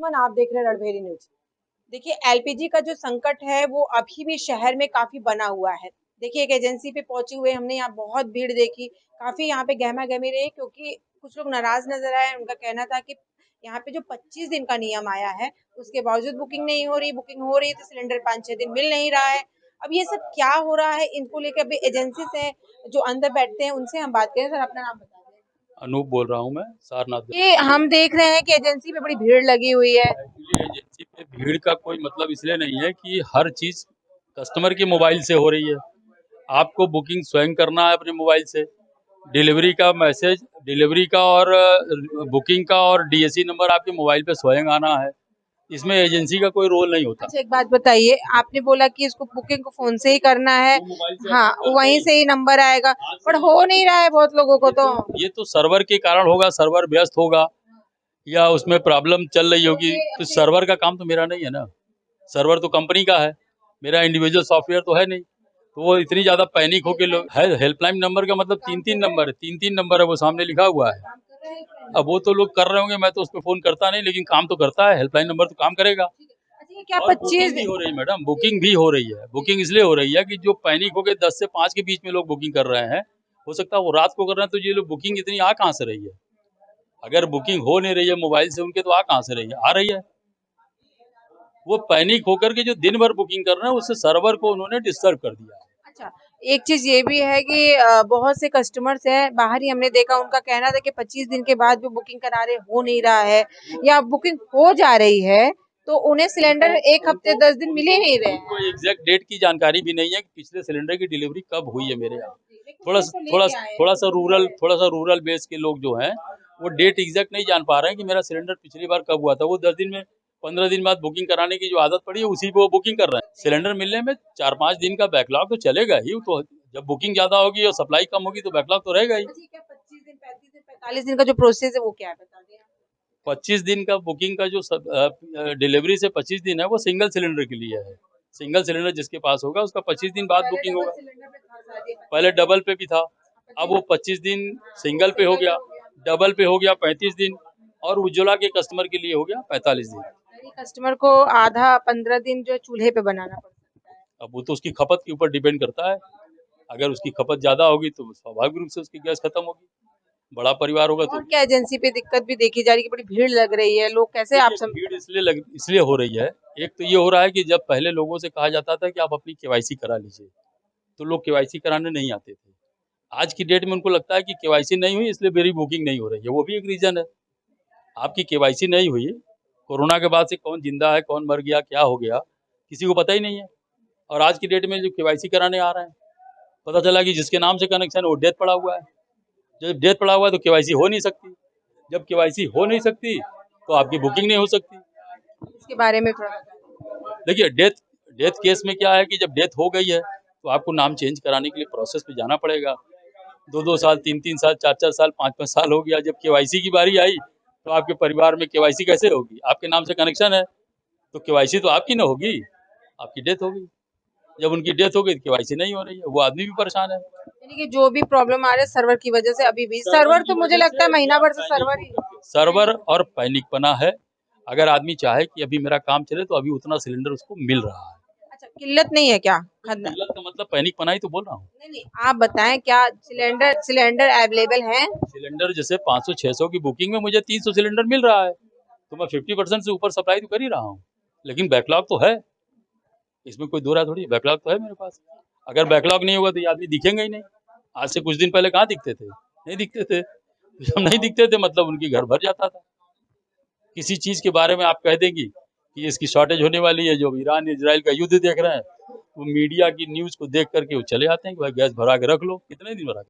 सुमन, आप देख रहे हैं रणभेरी न्यूज। देखिए, एलपीजी का जो संकट है वो अभी भी शहर में काफी बना हुआ है। देखिए, एक एजेंसी पे पहुंचे हुए हमने यहाँ बहुत भीड़ देखी, काफी यहाँ पे गहमा गहमी रही क्योंकि कुछ लोग नाराज नजर आए। उनका कहना था कि यहाँ पे जो 25 दिन का नियम आया है उसके बावजूद बुकिंग नहीं हो रही, बुकिंग हो रही है तो सिलेंडर 5-6 दिन मिल नहीं रहा है। अब ये सब क्या हो रहा है, इनको लेकर अभी एजेंसी से जो अंदर बैठते हैं उनसे हम बात करें। सर, अपना नाम बता दें। अनूप बोल रहा हूँ मैं, सारनाथ। ये हम देख रहे हैं कि एजेंसी पे बड़ी भीड़ लगी हुई है। एक्चुअली एजेंसी पे भीड़ का कोई मतलब इसलिए नहीं है कि हर चीज कस्टमर के मोबाइल से हो रही है। आपको बुकिंग स्वयं करना है अपने मोबाइल से। डिलीवरी का मैसेज, डिलीवरी का और बुकिंग का और डीएसी नंबर आपके मोबाइल पे स्वयं आना है। इसमें एजेंसी का कोई रोल नहीं होता। अच्छा, एक बात बताइए, आपने बोला कि इसको बुकिंग को फोन से ही करना है। वो मोबाइल से हाँ, वहीं से ही नंबर आएगा, पर हो नहीं रहा है बहुत लोगों को। तो ये तो सर्वर के कारण होगा, सर्वर व्यस्त होगा या उसमें प्रॉब्लम चल रही होगी। तो सर्वर का काम तो मेरा नहीं है ना, सर्वर तो कंपनी का है, मेरा इंडिविजुअल सॉफ्टवेयर तो है नहीं। तो वो इतनी ज्यादा पैनिक होके लोग है। हेल्पलाइन नंबर का मतलब 3-3 नंबर है, 3-3 नंबर है, वो सामने लिखा हुआ है। अब वो तो लोग कर रहे होंगे, मैं तो उस पर फोन करता नहीं, लेकिन काम तो करता है, हेल्पलाइन नंबर तो काम करेगा। अच्छा, ये क्या और 25 बुकिंग भी हो रही है मैडम, बुकिंग भी हो रही है। बुकिंग इसलिए हो रही है कि जो पैनिक हो गए 10 से 5 के बीच में लोग बुकिंग कर रहे हैं, हो सकता है वो रात को कर रहे हैं, तो ये लोग बुकिंग इतनी आ कहाँ से रही है? अगर बुकिंग हो नहीं रही है मोबाइल से उनके, तो आ कहाँ से रही है? आ रही है। वो पैनिक होकर के जो दिन भर बुकिंग कर रहे हैं, उससे सर्वर को उन्होंने डिस्टर्ब कर दिया है। अच्छा, एक चीज ये भी है कि बहुत से कस्टमर्स हैं बाहर ही हमने देखा, उनका कहना था कि 25 दिन के बाद भी बुकिंग करा रहे हो नहीं रहा है, या बुकिंग हो जा रही है तो उन्हें सिलेंडर एक हफ्ते 10 दिन मिल ही नहीं रहे उनको हैं। एग्जैक्ट डेट की जानकारी भी नहीं है कि पिछले सिलेंडर की डिलीवरी कब हुई है मेरे यहाँ। कुछ थोड़ा लोग तो थोड़ा लेके आए हैं। थोड़ा सा रूरल बेस के लोग जो हैं, वो डेट एग्जैक्ट नहीं जान पा रहे हैं कि मेरा सिलेंडर पिछली बार कब हुआ था। वो 10 दिन में, 15 दिन बाद बुकिंग कराने की जो आदत पड़ी है, उसी पे वो बुकिंग कर रहे हैं। सिलेंडर मिलने में 4-5 दिन का बैकलॉग तो चलेगा ही। तो जब बुकिंग ज्यादा होगी और सप्लाई कम होगी तो बैकलॉग तो रहेगा ही। अच्छा, क्या 25 दिन, 35 दिन, 45 दिन का जो प्रोसेस है वो क्या है, बता दें आप। 25 दिन का बुकिंग का जो डिलीवरी से 25 दिन है, वो सिंगल सिलेंडर के लिए है। सिंगल सिलेंडर जिसके पास होगा उसका 25 दिन बाद पहले बुकिंग डबल होगा। सिलेंडर पे था शायद ये 25 पहले दिन। डबल पे भी था, अब वो 25 दिन सिंगल पे हो गया, डबल पे हो गया 35 दिन, और उज्ज्वला के कस्टमर के लिए हो गया 45 दिन। यानी कस्टमर को आधा 15 दिन जो है चूल्हे पे बनाना पड़ सकता है। अब वो तो उसकी खपत के ऊपर डिपेंड करता है। अगर उसकी खपत ज्यादा होगी तो स्वाभाविक रूप से उसकी गैस खत्म होगी। बड़ा परिवार होगा तो और क्या एजेंसी पे दिक्कत भी देखी जा रही है कि बड़ी भीड़ लग रही है, लोग कैसे आप देखिए, सम। भीड़ इसलिए हो रही है। एक तो ये हो रहा है कि जब पहले लोगों से कहा जाता था कि आप अपनी केवाईसी करा लीजिए, तो लोग केवाईसी कराने नहीं आते थे। आज की डेट में उनको लगता है कि केवाईसी नहीं हुई इसलिए मेरी बुकिंग नहीं हो रही है, वो भी एक रीजन है। आपकी केवाईसी नहीं हुई, कोरोना के बाद से कौन जिंदा है, कौन मर गया, क्या हो गया, किसी को पता ही नहीं है। और आज की डेट में जो केवाईसी कराने आ रहे हैं, पता चला कि जिसके नाम से कनेक्शन है वो डेथ पड़ा हुआ है। जब डेथ पड़ा हुआ है तो केवाईसी हो नहीं सकती। जब केवाईसी हो नहीं सकती तो आपकी बुकिंग नहीं हो सकती। इसके बारे में थोड़ा। देखिए, डेथ डेथ केस में क्या है कि जब डेथ हो गई है तो आपको नाम चेंज कराने के लिए प्रोसेस पे जाना पड़ेगा। 2-2 साल, 3-3 साल, 4-4 साल, 5-5 साल हो गया। जब केवाईसी की बारी आई तो आपके परिवार में केवाईसी कैसे होगी? आपके नाम से कनेक्शन है तो केवाईसी तो आपकी ना होगी, आपकी डेथ हो गई। जब उनकी डेथ हो गई तो केवाईसी नहीं हो रही है, वो आदमी भी परेशान है। यानी कि जो भी प्रॉब्लम आ रहा है सर्वर की वजह से, अभी भी सर्वर सर्वर की तो मुझे वजह लगता है से महीना या भर से पैनिक सर्वर ही। होकर के, सर्वर और पैनिक बना है। अगर आदमी चाहे कि अभी मेरा काम चले तो अभी उतना सिलेंडर उसको मिल रहा है। अच्छा, किल्लत नहीं है क्या? किल्लत का मतलब पैनिक बना ही तो बोल रहा हूँ। नहीं नहीं, आप बताएं, क्या सिलेंडर सिलेंडर अवेलेबल है? सिलेंडर जैसे 500-600 की बुकिंग में मुझे 300 सिलेंडर मिल रहा है, तो मैं 50% से ऊपर सप्लाई तो कर ही रहा हूँ। लेकिन बैकलॉग तो है, इसमें कोई दो राय थोड़ी, बैकलॉग तो है मेरे पास। अगर बैकलॉग नहीं होगा तो ये आदमी दिखेंगे ही नहीं। आज से कुछ दिन पहले कहाँ दिखते थे? नहीं दिखते थे। जब नहीं दिखते थे मतलब उनकी घर भर जाता था। किसी चीज के बारे में आप कह देंगी कि इसकी शॉर्टेज होने वाली है, जो ईरान इजराइल का युद्ध देख रहे हैं, वो मीडिया की न्यूज को देख करके वो चले आते हैं कि भाई गैस भरा के रख लो। कितने दिन भरा